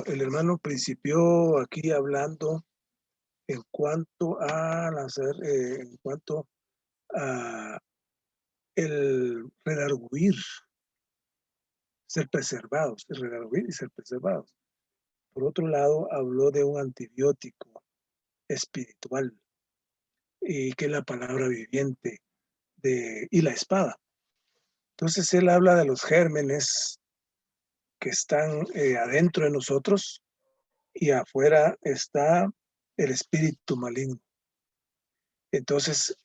El hermano principió aquí hablando en cuanto a nacer, en cuanto a el redarguir, ser preservados, el redarguir y ser preservados. Por otro lado, habló de un antibiótico espiritual, y que es la palabra viviente y la espada. Entonces él habla de los gérmenes que están adentro de nosotros y afuera está el espíritu maligno. Entonces,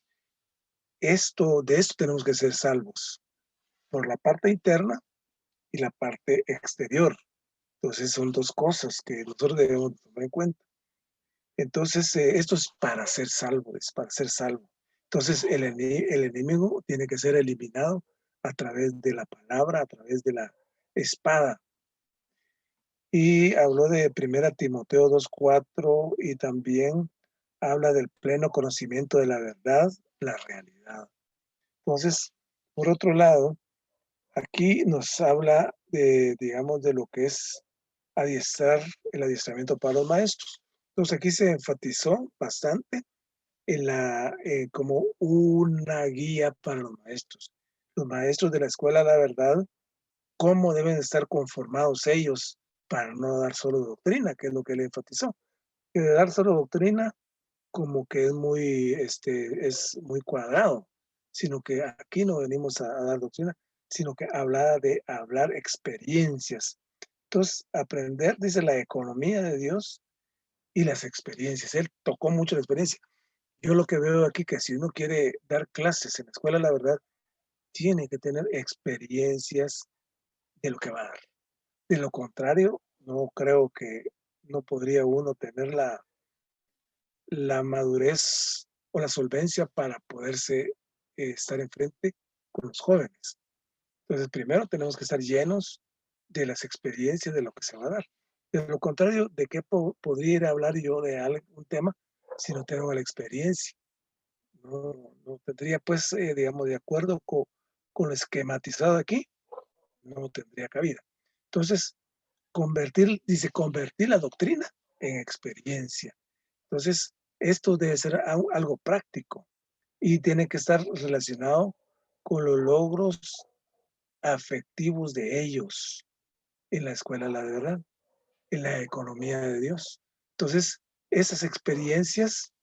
de esto tenemos que ser salvos, por la parte interna y la parte exterior. Entonces, son dos cosas que nosotros debemos tomar en cuenta. Entonces, esto es para ser salvo, es para ser salvo. Entonces, el enemigo tiene que ser eliminado a través de la palabra, a través de la espada. Y habló de 1 Timoteo 2:4 y también habla del pleno conocimiento de la verdad, la realidad. Entonces, por otro lado, aquí nos habla de, digamos, de lo que es adiestrar, el adiestramiento para los maestros. Entonces, aquí se enfatizó bastante en como una guía para los maestros. Los maestros de la escuela, la verdad, cómo deben estar conformados ellos para no dar solo doctrina, que es lo que él enfatizó. Que de dar solo doctrina como que es muy cuadrado, sino que aquí no venimos a dar doctrina, sino que de hablar experiencias. Entonces, aprender, dice, la economía de Dios y las experiencias. Él tocó mucho la experiencia. Yo lo que veo aquí que si uno quiere dar clases en la escuela, la verdad, tiene que tener experiencias de lo que va a dar. De lo contrario, no creo que no podría uno tener la madurez o la solvencia para poderse estar enfrente con los jóvenes. Entonces, primero tenemos que estar llenos de las experiencias de lo que se va a dar. De lo contrario, ¿de qué podría ir a hablar yo de algún tema si no tengo la experiencia? No tendría, pues, digamos, de acuerdo con lo esquematizado aquí, no tendría cabida. Entonces, convertir la doctrina en experiencia. Entonces, esto debe ser algo práctico y tiene que estar relacionado con los logros afectivos de ellos en la escuela de la verdad, en la economía de Dios. Entonces, esas experiencias,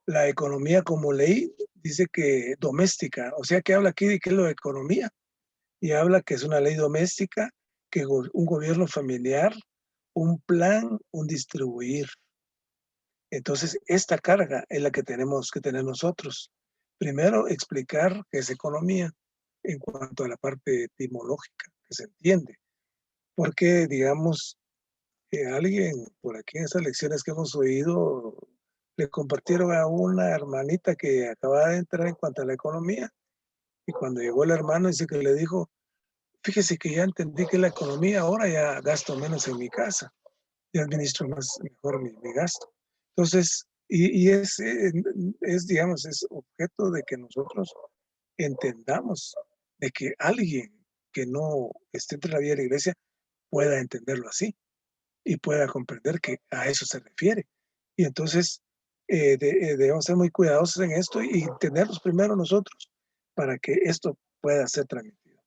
la economía como ley, dice que doméstica, o sea que habla aquí de qué es lo de economía, y habla que es una ley doméstica, que un gobierno familiar, un plan, un distribuir. Entonces, esta carga es la que tenemos que tener nosotros. Primero, explicar qué es economía en cuanto a la parte etimológica, que se entiende. Porque, digamos, alguien por aquí en estas lecciones que hemos oído, le compartieron a una hermanita que acaba de entrar en cuanto a la economía, y cuando llegó el hermano, dice que le dijo, fíjese que ya entendí que la economía ahora ya gasto menos en mi casa, y administro mejor mi gasto. Entonces, digamos, es objeto de que nosotros entendamos de que alguien que no esté entre la vida de la iglesia pueda entenderlo así y pueda comprender que a eso se refiere. Y entonces debemos ser muy cuidadosos en esto y entenderlos primero nosotros para que esto pueda ser transmitido.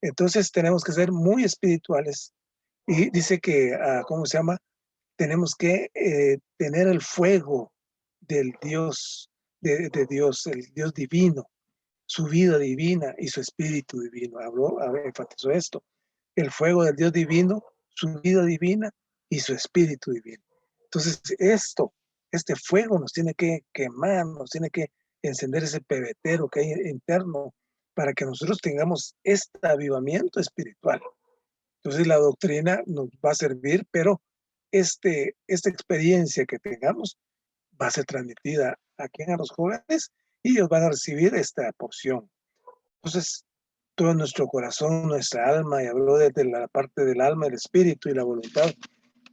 Entonces tenemos que ser muy espirituales y dice que, ¿cómo se llama? Tenemos que tener el fuego del Dios, de Dios, el Dios divino, su vida divina y su espíritu divino. Enfatizó esto. El fuego del Dios divino, su vida divina y su espíritu divino. Entonces, este fuego nos tiene que quemar, nos tiene que encender ese pebetero que hay interno para que nosotros tengamos este avivamiento espiritual. Entonces, la doctrina nos va a servir, pero esta experiencia que tengamos va a ser transmitida a los jóvenes y ellos van a recibir esta porción. Entonces, todo nuestro corazón, nuestra alma, y habló desde la parte del alma, el espíritu y la voluntad,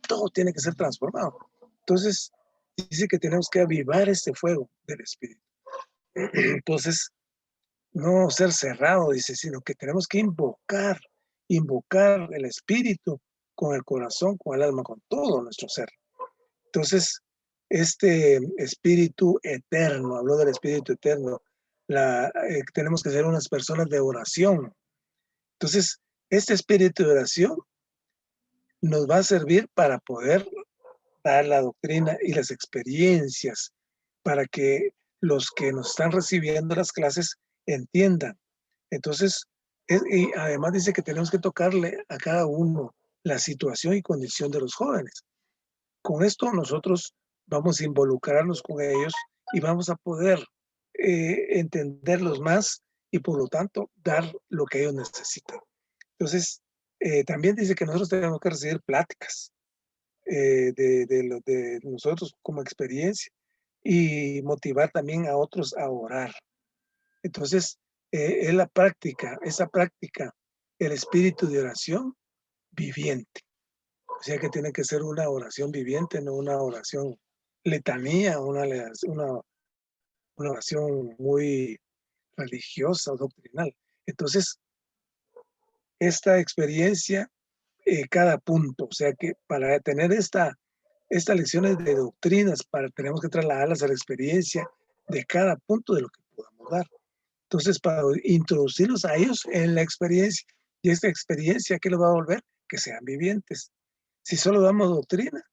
todo tiene que ser transformado. Entonces, dice que tenemos que avivar este fuego del espíritu. Entonces, no ser cerrado, dice, sino que tenemos que invocar el espíritu con el corazón, con el alma, con todo nuestro ser. Entonces, este espíritu eterno, habló del espíritu eterno, tenemos que ser unas personas de oración. Entonces, este espíritu de oración nos va a servir para poder dar la doctrina y las experiencias, para que los que nos están recibiendo las clases entiendan. Entonces, y además dice que tenemos que tocarle a cada uno la situación y condición de los jóvenes. Con esto nosotros vamos a involucrarnos con ellos y vamos a poder entenderlos más y por lo tanto dar lo que ellos necesitan. Entonces, también dice que nosotros tenemos que recibir pláticas de nosotros como experiencia y motivar también a otros a orar. Entonces, es la práctica, esa práctica, el espíritu de oración viviente. O sea que tiene que ser una oración viviente, no una oración letanía, una oración muy religiosa o doctrinal. Entonces, esta experiencia, cada punto, o sea que para tener estas lecciones de doctrinas, tenemos que trasladarlas a la experiencia de cada punto de lo que podamos dar. Entonces, para introducirlos a ellos en la experiencia, y esta experiencia, ¿qué lo va a volver? Que sean vivientes. Si solo damos doctrina,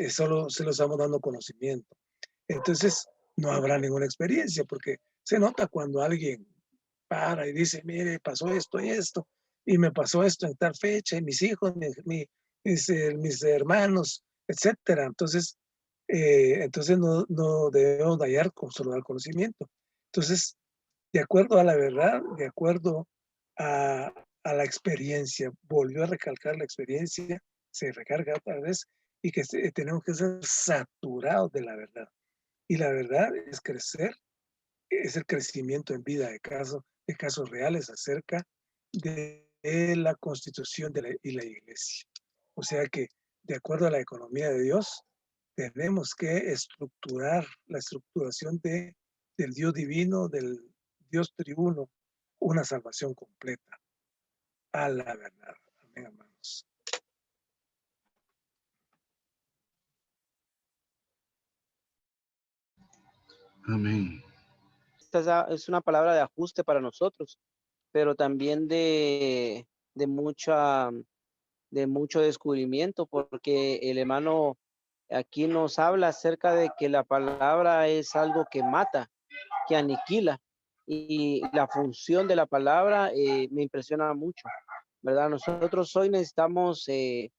solo se los estamos dando conocimiento. Entonces, no habrá ninguna experiencia, porque se nota cuando alguien para y dice, mire, pasó esto y esto, y me pasó esto en tal fecha, y mis hijos, mis hermanos, etcétera. Entonces no debemos de hallar con solo dar conocimiento. Entonces, de acuerdo a la verdad, de acuerdo a, a la experiencia, volvió a recalcar la experiencia, se recarga otra vez, y que tenemos que ser saturados de la verdad. Y la verdad es crecer, es el crecimiento en vida de casos reales acerca de la constitución y la iglesia. O sea que, de acuerdo a la economía de Dios, tenemos que estructurar la estructuración del Dios divino, del Dios triuno, una salvación completa a la verdad. Amén, hermanos. Amén. Esta es una palabra de ajuste para nosotros, pero también de mucho descubrimiento, porque el hermano aquí nos habla acerca de que la palabra es algo que mata, que aniquila, y la función de la palabra me impresiona mucho, ¿verdad? Nosotros hoy necesitamos que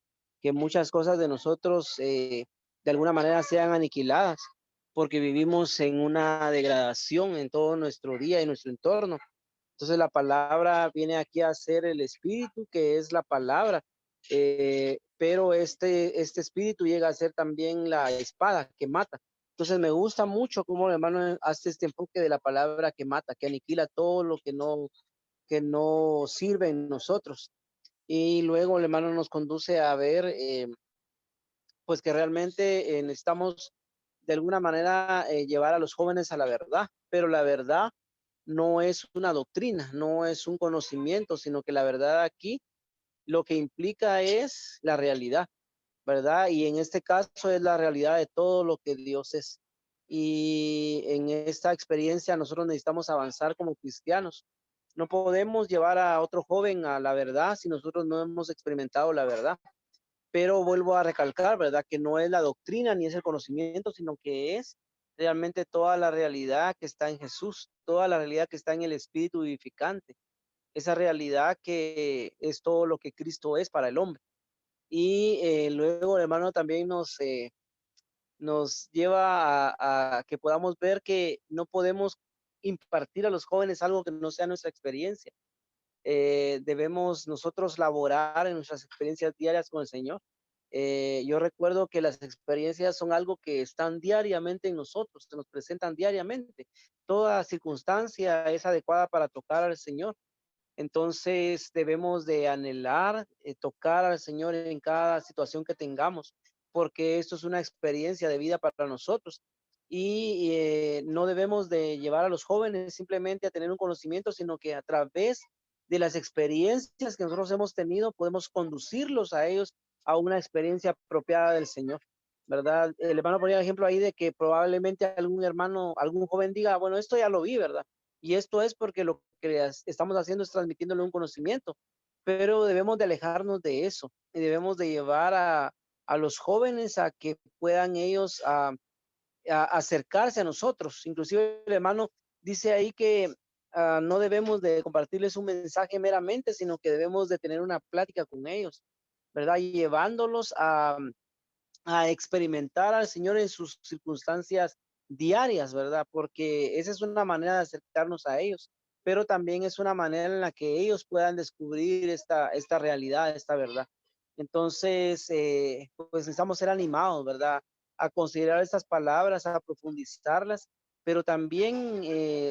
muchas cosas de nosotros de alguna manera sean aniquiladas, porque vivimos en una degradación en todo nuestro día y nuestro entorno. Entonces la palabra viene aquí a ser el espíritu, que es la palabra, pero este espíritu llega a ser también la espada que mata. Entonces me gusta mucho cómo el hermano hace este enfoque de la palabra que mata, que aniquila todo lo que no sirve en nosotros. Y luego el hermano nos conduce a ver pues que realmente necesitamos de alguna manera llevar a los jóvenes a la verdad, pero la verdad no es una doctrina, no es un conocimiento, sino que la verdad aquí lo que implica es la realidad, ¿verdad? Y en este caso es la realidad de todo lo que Dios es. Y en esta experiencia nosotros necesitamos avanzar como cristianos. No podemos llevar a otro joven a la verdad si nosotros no hemos experimentado la verdad. Pero vuelvo a recalcar, ¿verdad? Que no es la doctrina ni es el conocimiento, sino que es realmente toda la realidad que está en Jesús, toda la realidad que está en el Espíritu vivificante, esa realidad que es todo lo que Cristo es para el hombre. Y luego, hermano, también nos lleva a que podamos ver que no podemos impartir a los jóvenes algo que no sea nuestra experiencia. Debemos nosotros laborar en nuestras experiencias diarias con el Señor. Yo recuerdo que las experiencias son algo que están diariamente en nosotros, se nos presentan diariamente. Toda circunstancia es adecuada para tocar al Señor. Entonces debemos de anhelar tocar al Señor en cada situación que tengamos, porque esto es una experiencia de vida para nosotros. Y no debemos de llevar a los jóvenes simplemente a tener un conocimiento, sino que a través de las experiencias que nosotros hemos tenido, podemos conducirlos a ellos a una experiencia apropiada del Señor, ¿verdad? El hermano ponía el ejemplo ahí de que probablemente algún hermano, algún joven diga, bueno, esto ya lo vi, ¿verdad? Y esto es porque lo que estamos haciendo es transmitiéndole un conocimiento, pero debemos de alejarnos de eso y debemos de llevar a los jóvenes a que puedan ellos acercarse a nosotros. Inclusive el hermano dice ahí que no debemos de compartirles un mensaje meramente, sino que debemos de tener una plática con ellos, ¿verdad? Llevándolos a experimentar al Señor en sus circunstancias diarias, ¿verdad? Porque esa es una manera de acercarnos a ellos, pero también es una manera en la que ellos puedan descubrir esta realidad, esta verdad. Entonces, pues necesitamos ser animados, ¿verdad? A considerar estas palabras, a profundizarlas, pero también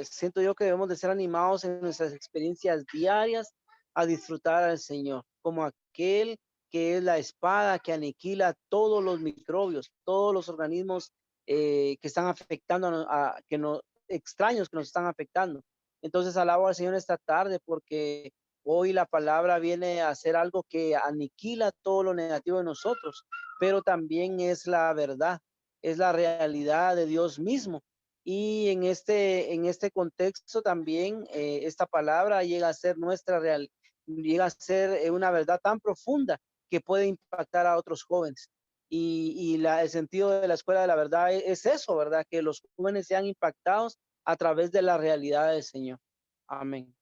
siento yo que debemos de ser animados en nuestras experiencias diarias a disfrutar al Señor, como aquel que es la espada que aniquila todos los microbios, todos los organismos que están afectando, que no, extraños que nos están afectando. Entonces alabo al Señor esta tarde porque hoy la palabra viene a hacer algo que aniquila todo lo negativo de nosotros, pero también es la verdad, es la realidad de Dios mismo. Y en este contexto también esta palabra llega a ser nuestra realidad, llega a ser una verdad tan profunda que puede impactar a otros jóvenes. Y el sentido de la escuela de la verdad es eso, ¿verdad? Que los jóvenes sean impactados a través de la realidad del Señor. Amén.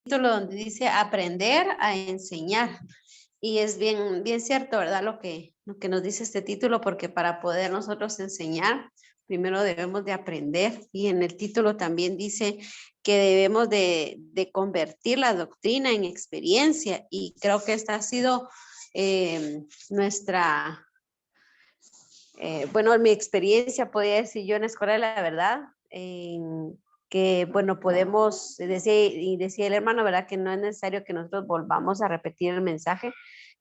Título donde dice aprender a enseñar. Y es bien, bien cierto, ¿verdad? Lo que nos dice este título, porque para poder nosotros enseñar, primero debemos de aprender. Y en el título también dice que debemos de convertir la doctrina en experiencia. Y creo que esta ha sido nuestra, bueno, en mi experiencia, podría decir yo en la Escuela de la Verdad, que, bueno, podemos, decía el hermano, ¿verdad? Que no es necesario que nosotros volvamos a repetir el mensaje,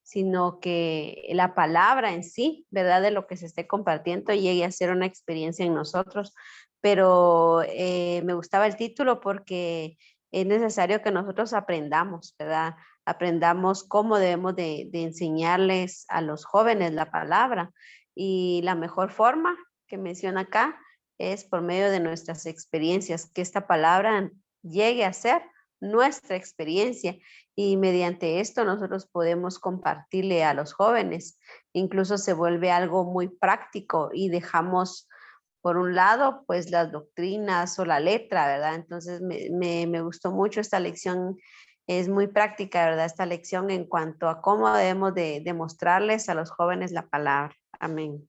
sino que la palabra en sí, ¿verdad? De lo que se esté compartiendo llegue a ser una experiencia en nosotros. Pero me gustaba el título porque es necesario que nosotros aprendamos, ¿verdad? Aprendamos cómo debemos de enseñarles a los jóvenes la palabra. Y la mejor forma que menciona acá es por medio de nuestras experiencias, que esta palabra llegue a ser nuestra experiencia y mediante esto nosotros podemos compartirle a los jóvenes. Incluso se vuelve algo muy práctico y dejamos por un lado pues las doctrinas o la letra, ¿verdad? Entonces me gustó mucho esta lección, es muy práctica, ¿verdad? Esta lección en cuanto a cómo debemos de demostrarles a los jóvenes la palabra. Amén.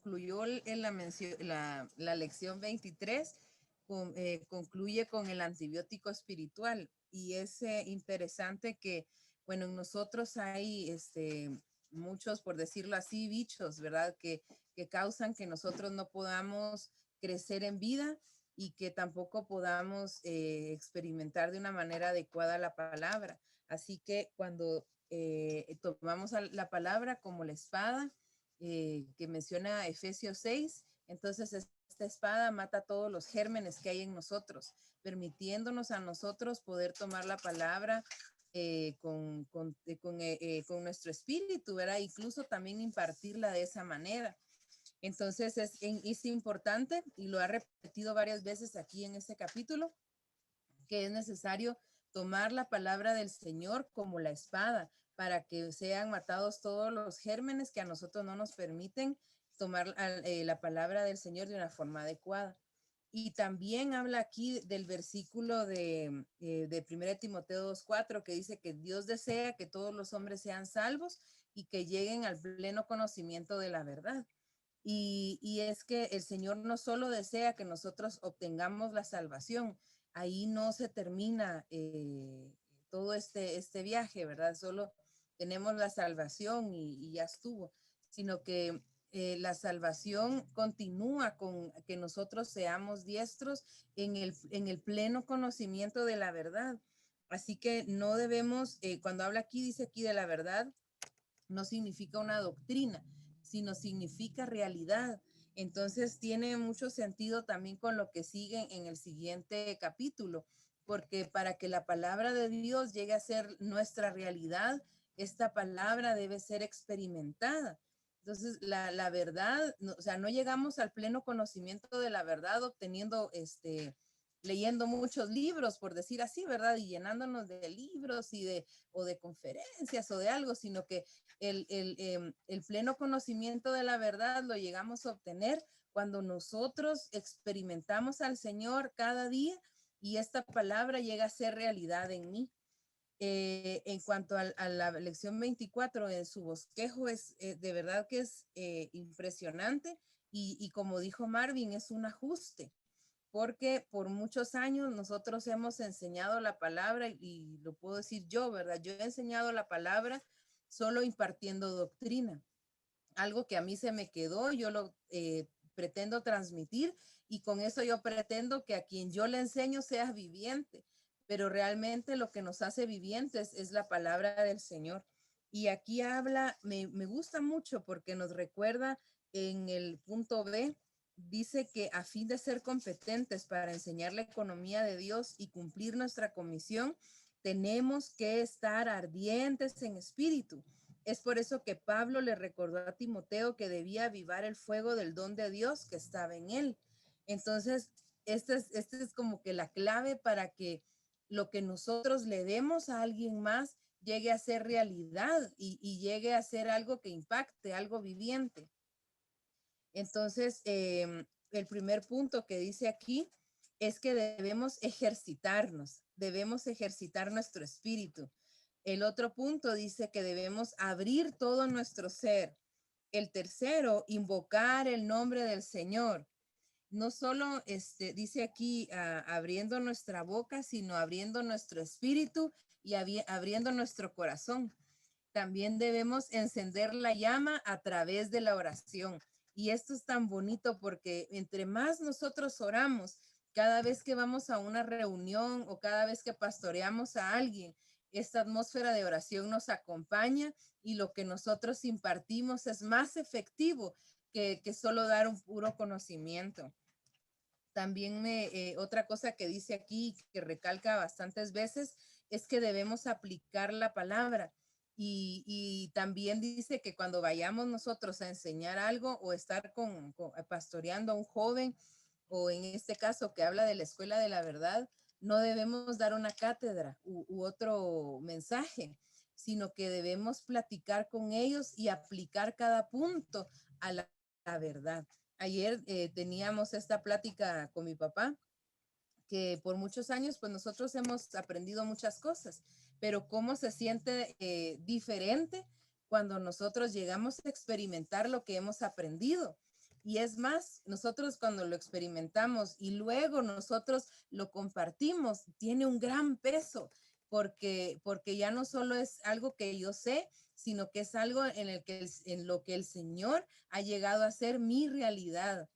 Concluyó en la lección 23, concluye con el antibiótico espiritual. Y es interesante que, bueno, en nosotros hay muchos, por decirlo así, bichos, ¿verdad? Que causan que nosotros no podamos crecer en vida y que tampoco podamos experimentar de una manera adecuada la palabra. Así que cuando tomamos la palabra como la espada, que menciona Efesios 6, entonces esta espada mata todos los gérmenes que hay en nosotros, permitiéndonos a nosotros poder tomar la palabra con nuestro espíritu, ¿verdad? Incluso también impartirla de esa manera. Entonces es importante, y lo ha repetido varias veces aquí en este capítulo, que es necesario tomar la palabra del Señor como la espada para que sean matados todos los gérmenes que a nosotros no nos permiten tomar la palabra del Señor de una forma adecuada. Y también habla aquí del versículo de 1 Timoteo 2:4, que dice que Dios desea que todos los hombres sean salvos y que lleguen al pleno conocimiento de la verdad. Y es que el Señor no solo desea que nosotros obtengamos la salvación, ahí no se termina todo este viaje, ¿verdad? Solo tenemos la salvación y ya estuvo, sino que la salvación continúa con que nosotros seamos diestros en el pleno conocimiento de la verdad. Así que no debemos, cuando habla aquí, dice aquí de la verdad, no significa una doctrina, sino significa realidad. Entonces tiene mucho sentido también con lo que sigue en el siguiente capítulo, porque para que la palabra de Dios llegue a ser nuestra realidad, esta palabra debe ser experimentada. Entonces, la verdad, no, o sea, no llegamos al pleno conocimiento de la verdad obteniendo, leyendo muchos libros, por decir así, ¿verdad? Y llenándonos de libros o de conferencias o de algo, sino que el pleno conocimiento de la verdad lo llegamos a obtener cuando nosotros experimentamos al Señor cada día y esta palabra llega a ser realidad en mí. En cuanto a la lección 24, en su bosquejo es de verdad que es impresionante y como dijo Marvin, es un ajuste, porque por muchos años nosotros hemos enseñado la palabra y lo puedo decir yo, ¿verdad? Yo he enseñado la palabra solo impartiendo doctrina, algo que a mí se me quedó, yo lo pretendo transmitir y con eso yo pretendo que a quien yo le enseño sea viviente, pero realmente lo que nos hace vivientes es la palabra del Señor. Y aquí habla, me gusta mucho porque nos recuerda en el punto B, dice que a fin de ser competentes para enseñar la economía de Dios y cumplir nuestra comisión, tenemos que estar ardientes en espíritu. Es por eso que Pablo le recordó a Timoteo que debía avivar el fuego del don de Dios que estaba en él. Entonces, este es como que la clave para que lo que nosotros le demos a alguien más llegue a ser realidad y llegue a ser algo que impacte, algo viviente. Entonces, el primer punto que dice aquí es que debemos ejercitar nuestro espíritu. El otro punto dice que debemos abrir todo nuestro ser. El tercero, invocar el nombre del Señor. No solo dice aquí abriendo nuestra boca, sino abriendo nuestro espíritu y abriendo nuestro corazón. También debemos encender la llama a través de la oración. Y esto es tan bonito porque entre más nosotros oramos, cada vez que vamos a una reunión o cada vez que pastoreamos a alguien, esta atmósfera de oración nos acompaña y lo que nosotros impartimos es más efectivo que solo dar un puro conocimiento. También otra cosa que dice aquí, que recalca bastantes veces, es que debemos aplicar la palabra. Y también dice que cuando vayamos nosotros a enseñar algo o estar pastoreando a un joven, o en este caso que habla de la escuela de la verdad, no debemos dar una cátedra u otro mensaje, sino que debemos platicar con ellos y aplicar cada punto a la verdad. Ayer teníamos esta plática con mi papá, que por muchos años pues nosotros hemos aprendido muchas cosas, pero cómo se siente diferente cuando nosotros llegamos a experimentar lo que hemos aprendido. Y es más, nosotros cuando lo experimentamos y luego nosotros lo compartimos, tiene un gran peso, porque ya no solo es algo que yo sé, sino que es algo en lo que el Señor ha llegado a ser mi realidad.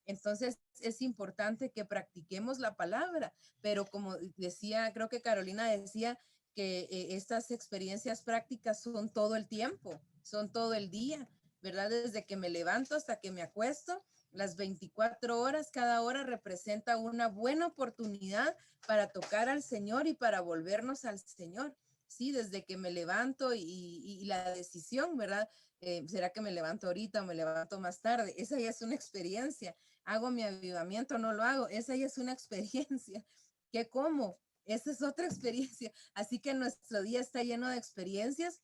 Entonces es importante que practiquemos la palabra, pero como decía, creo que Carolina decía que estas experiencias prácticas son todo el tiempo, son todo el día, ¿verdad? Desde que me levanto hasta que me acuesto, las 24 horas, cada hora representa una buena oportunidad para tocar al Señor y para volvernos al Señor. Sí, desde que me levanto y la decisión, ¿verdad? ¿Será que me levanto ahorita o me levanto más tarde? Esa ya es una experiencia. ¿Hago mi avivamiento o no lo hago? Esa ya es una experiencia. ¿Qué como? Esa es otra experiencia. Así que nuestro día está lleno de experiencias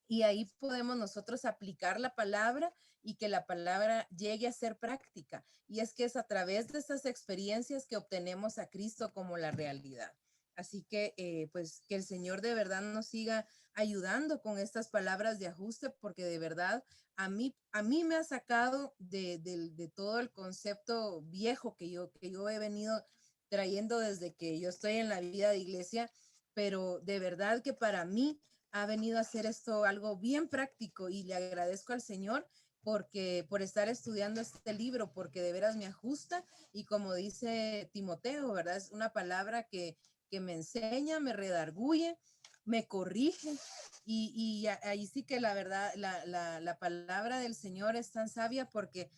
y ahí podemos nosotros aplicar la palabra y que la palabra llegue a ser práctica. Y es que es a través de estas experiencias que obtenemos a Cristo como la realidad. Así que, pues, que el Señor de verdad nos siga ayudando con estas palabras de ajuste, porque de verdad a mí me ha sacado de todo el concepto viejo que yo he venido trayendo desde que yo estoy en la vida de iglesia, pero de verdad que para mí ha venido a hacer esto algo bien práctico y le agradezco al Señor por estar estudiando este libro, porque de veras me ajusta y como dice Timoteo, ¿verdad? Es una palabra que me enseña, me redarguye, me corrige. Ahí sí que la verdad, la palabra del Señor es tan sabia porque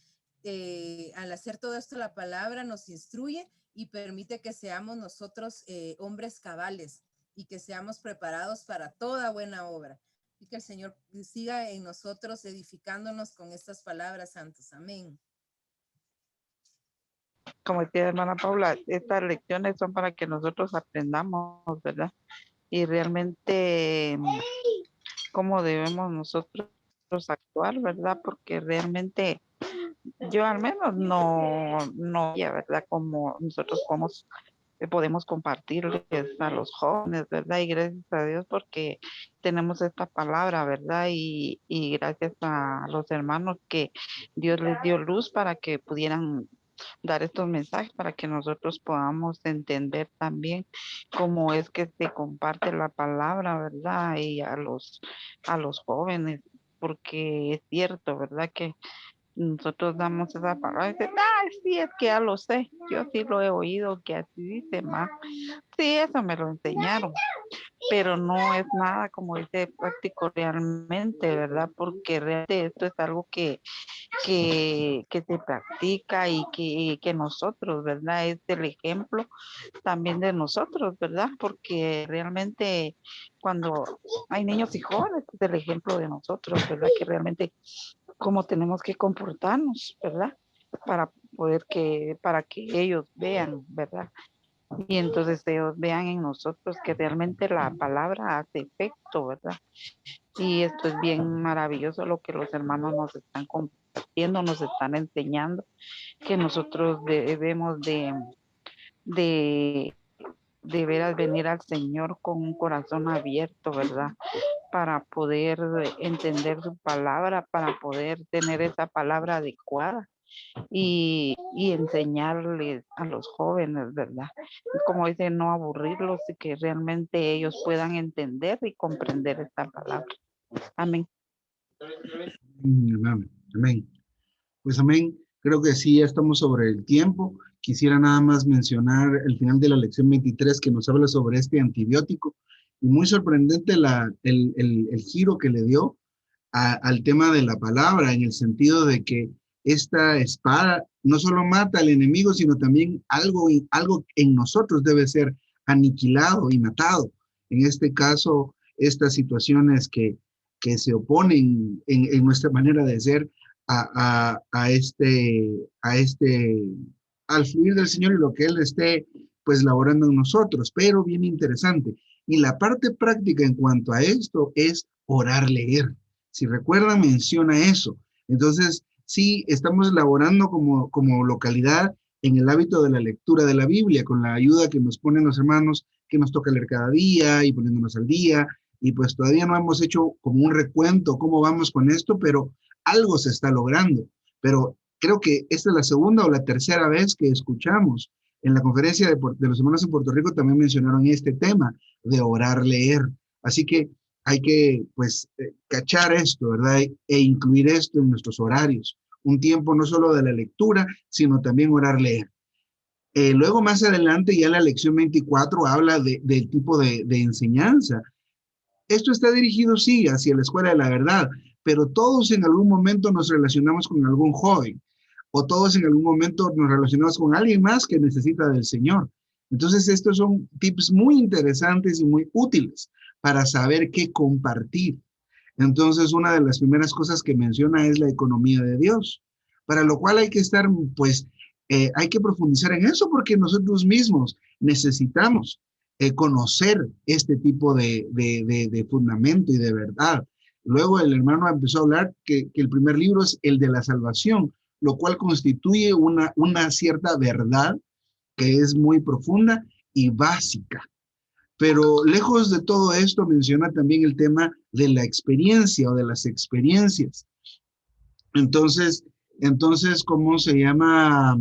al hacer todo esto, la palabra nos instruye y permite que seamos nosotros hombres cabales y que seamos preparados para toda buena obra. Y que el Señor siga en nosotros edificándonos con estas palabras santas. Amén. Como decía hermana Paula, estas lecciones son para que nosotros aprendamos, ¿verdad? Y realmente cómo debemos nosotros actuar, ¿verdad? Porque realmente yo al menos no, ya, ¿verdad? Como nosotros podemos compartirles a los jóvenes, ¿verdad? Y gracias a Dios porque tenemos esta palabra, ¿verdad? Y gracias a los hermanos que Dios les dio luz para que pudieran dar estos mensajes para que nosotros podamos entender también cómo es que se comparte la palabra, ¿verdad? Y a los jóvenes, porque es cierto, ¿verdad? Que nosotros damos esa palabra y dicen, sí, es que ya lo sé, yo sí lo he oído, que así dice más. Sí, eso me lo enseñaron, pero no es nada como dice práctico realmente, ¿verdad? Porque realmente esto es algo que se practica y que nosotros, ¿verdad? Es el ejemplo también de nosotros, ¿verdad? Porque realmente cuando hay niños y jóvenes es el ejemplo de nosotros, ¿verdad? Que realmente cómo tenemos que comportarnos, ¿verdad? Para que ellos vean, ¿verdad? Y entonces ellos vean en nosotros que realmente la palabra hace efecto, ¿verdad? Y esto es bien maravilloso lo que los hermanos nos están compartiendo, nos están enseñando, que nosotros debemos de veras venir al Señor con un corazón abierto, ¿verdad? Para poder entender su palabra, para poder tener esa palabra adecuada y enseñarles a los jóvenes, ¿verdad? Como dice, no aburrirlos y que realmente ellos puedan entender y comprender esta palabra. Amén. Amén. Amén. Pues amén. Creo que sí, ya estamos sobre el tiempo. Quisiera nada más mencionar el final de la lección 23 que nos habla sobre este antibiótico. Y muy sorprendente el giro que le dio al tema de la palabra, en el sentido de que esta espada no solo mata al enemigo, sino también algo en nosotros debe ser aniquilado y matado. En este caso, estas situaciones que se oponen en nuestra manera de ser al fluir del Señor y lo que Él esté pues laborando en nosotros, pero bien interesante. Y la parte práctica en cuanto a esto es orar, leer. Si recuerdan, menciona eso. Entonces, sí, estamos elaborando como localidad en el hábito de la lectura de la Biblia, con la ayuda que nos ponen los hermanos, que nos toca leer cada día y poniéndonos al día. Y pues todavía no hemos hecho como un recuento cómo vamos con esto, pero algo se está logrando. Pero creo que esta es la segunda o la tercera vez que escuchamos. En la conferencia de los hermanos en Puerto Rico también mencionaron este tema de orar, leer. Así que hay que, pues, cachar esto, ¿verdad? E incluir esto en nuestros horarios. Un tiempo no solo de la lectura, sino también orar, leer. Luego, más adelante, ya la lección 24 habla del tipo de enseñanza. Esto está dirigido, sí, hacia la escuela de la verdad, pero todos en algún momento nos relacionamos con algún joven, o todos en algún momento nos relacionamos con alguien más que necesita del Señor. Entonces, estos son tips muy interesantes y muy útiles para saber qué compartir. Entonces, una de las primeras cosas que menciona es la economía de Dios, para lo cual hay que estar, pues, hay que profundizar en eso porque nosotros mismos necesitamos conocer este tipo de fundamento y de verdad. Luego el hermano empezó a hablar que el primer libro es el de la salvación, lo cual constituye una cierta verdad que es muy profunda y básica. Pero lejos de todo esto menciona también el tema de la experiencia o de las experiencias. Entonces, ¿cómo se llama?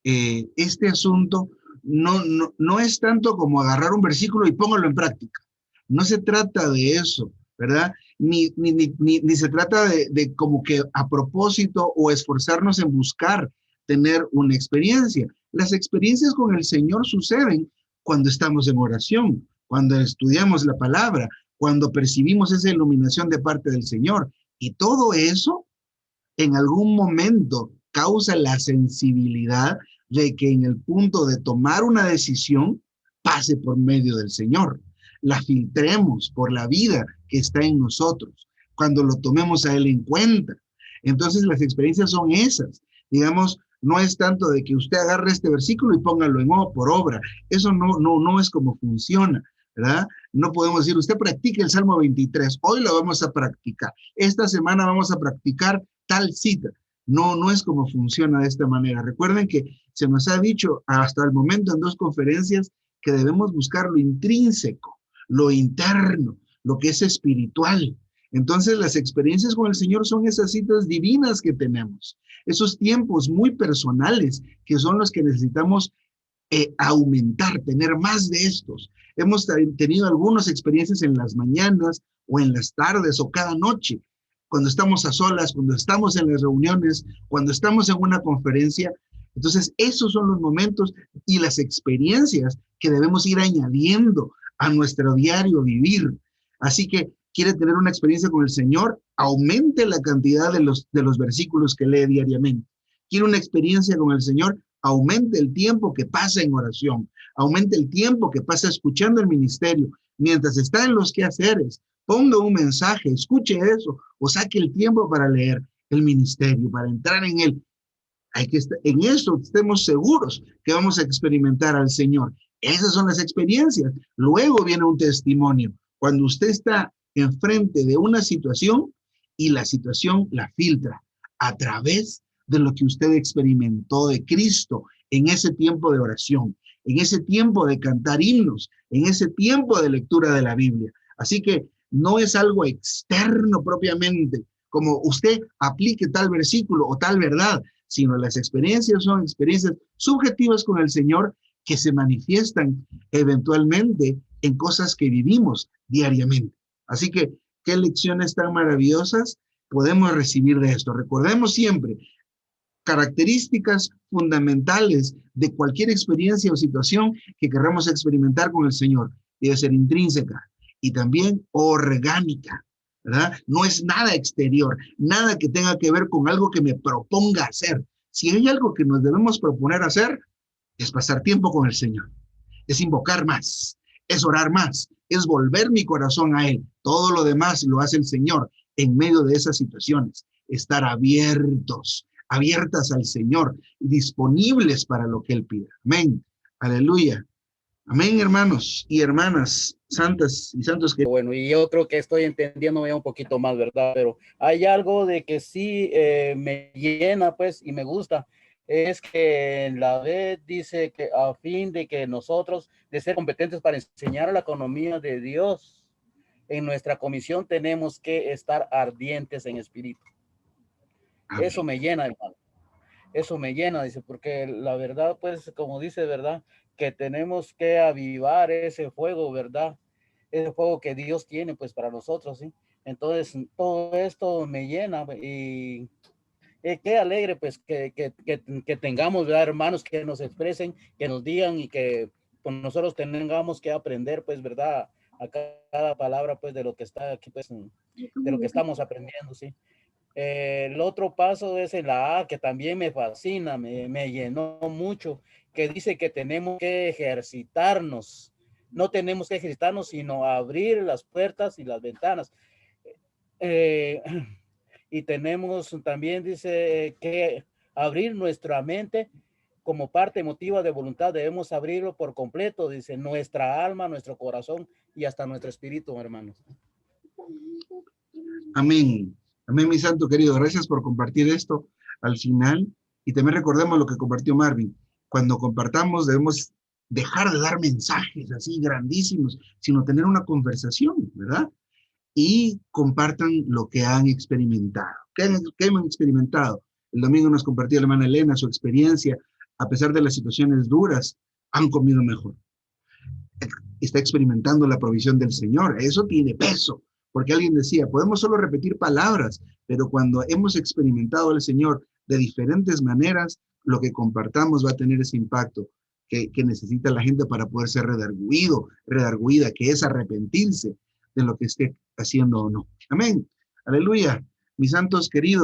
Este asunto no es tanto como agarrar un versículo y póngalo en práctica. No se trata de eso, ¿verdad? Ni se trata de como que a propósito o esforzarnos en buscar tener una experiencia. Las experiencias con el Señor suceden cuando estamos en oración, cuando estudiamos la palabra, cuando percibimos esa iluminación de parte del Señor. Y todo eso en algún momento causa la sensibilidad de que en el punto de tomar una decisión pase por medio del Señor. La filtremos por la vida que está en nosotros, cuando lo tomemos a Él en cuenta. Entonces las experiencias son esas. Digamos, no es tanto de que usted agarre este versículo y póngalo en por obra. Eso no es como funciona, ¿verdad? No podemos decir, usted practique el Salmo 23, hoy lo vamos a practicar. Esta semana vamos a practicar tal cita. No es como funciona de esta manera. Recuerden que se nos ha dicho hasta el momento en 2 conferencias que debemos buscar lo intrínseco, lo interno, lo que es espiritual. Entonces las experiencias con el Señor son esas citas divinas que tenemos, esos tiempos muy personales que son los que necesitamos aumentar, tener más de estos. Hemos tenido algunas experiencias en las mañanas o en las tardes o cada noche, cuando estamos a solas, cuando estamos en las reuniones, cuando estamos en una conferencia. Entonces esos son los momentos y las experiencias que debemos ir añadiendo a nuestro diario vivir. Así que quiere tener una experiencia con el Señor, aumente la cantidad de los versículos que lee diariamente. Quiere una experiencia con el Señor, aumente el tiempo que pasa en oración, aumente el tiempo que pasa escuchando el ministerio, mientras está en los quehaceres, ponga un mensaje, escuche eso, o saque el tiempo para leer el ministerio, para entrar en él. Hay que estar, en eso estemos seguros que vamos a experimentar al Señor. Esas son las experiencias. Luego viene un testimonio. Cuando usted está enfrente de una situación y la situación la filtra a través de lo que usted experimentó de Cristo en ese tiempo de oración, en ese tiempo de cantar himnos, en ese tiempo de lectura de la Biblia. Así que no es algo externo propiamente, como usted aplique tal versículo o tal verdad, sino las experiencias son experiencias subjetivas con el Señor que se manifiestan eventualmente en cosas que vivimos diariamente. Así que, ¿qué lecciones tan maravillosas podemos recibir de esto? Recordemos siempre, características fundamentales de cualquier experiencia o situación que queramos experimentar con el Señor. Debe ser intrínseca y también orgánica, ¿verdad? No es nada exterior, nada que tenga que ver con algo que me proponga hacer. Si hay algo que nos debemos proponer hacer, es pasar tiempo con el Señor, es invocar más, es orar más, es volver mi corazón a Él. Todo lo demás lo hace el Señor en medio de esas situaciones. Estar abiertos, abiertas al Señor, disponibles para lo que Él pida. Amén. Aleluya. Amén, hermanos y hermanas, santas y santos que... Bueno, y yo creo que estoy entendiendo ya un poquito más, ¿verdad? Pero hay algo de que sí me llena, pues, y me gusta. Es que en la vez dice que a fin de que nosotros, de ser competentes para enseñar la economía de Dios, en nuestra comisión tenemos que estar ardientes en espíritu. Amén. Eso me llena, hermano. Eso me llena, dice, porque la verdad, pues, como dice, ¿verdad? Que tenemos que avivar ese fuego, ¿verdad? Ese fuego que Dios tiene, pues, para nosotros, ¿sí? Entonces, todo esto me llena y qué alegre, pues, que tengamos, ¿verdad? Hermanos que nos expresen, que nos digan y que pues, nosotros tengamos que aprender, pues, ¿verdad? A cada palabra, pues, de lo que está aquí, pues, de lo que estamos aprendiendo, ¿sí? El otro paso es en la A, que también me fascina, me llenó mucho, que dice que tenemos que ejercitarnos. No tenemos que ejercitarnos, sino abrir las puertas y las ventanas. Y tenemos también, dice, que abrir nuestra mente como parte emotiva de voluntad. Debemos abrirlo por completo, dice, nuestra alma, nuestro corazón y hasta nuestro espíritu, hermanos. Amén. Amén, mi santo querido. Gracias por compartir esto al final. Y también recordemos lo que compartió Marvin. Cuando compartamos debemos dejar de dar mensajes así grandísimos, sino tener una conversación, ¿verdad? Y compartan lo que han experimentado. ¿Qué han experimentado? El domingo nos compartió la hermana Elena su experiencia. A pesar de las situaciones duras, han comido mejor. Está experimentando la provisión del Señor. Eso tiene peso. Porque alguien decía, podemos solo repetir palabras, pero cuando hemos experimentado al Señor de diferentes maneras, lo que compartamos va a tener ese impacto que necesita la gente para poder ser redarguida, que es arrepentirse de lo que esté haciendo o no. Amén. Aleluya. Mis santos queridos.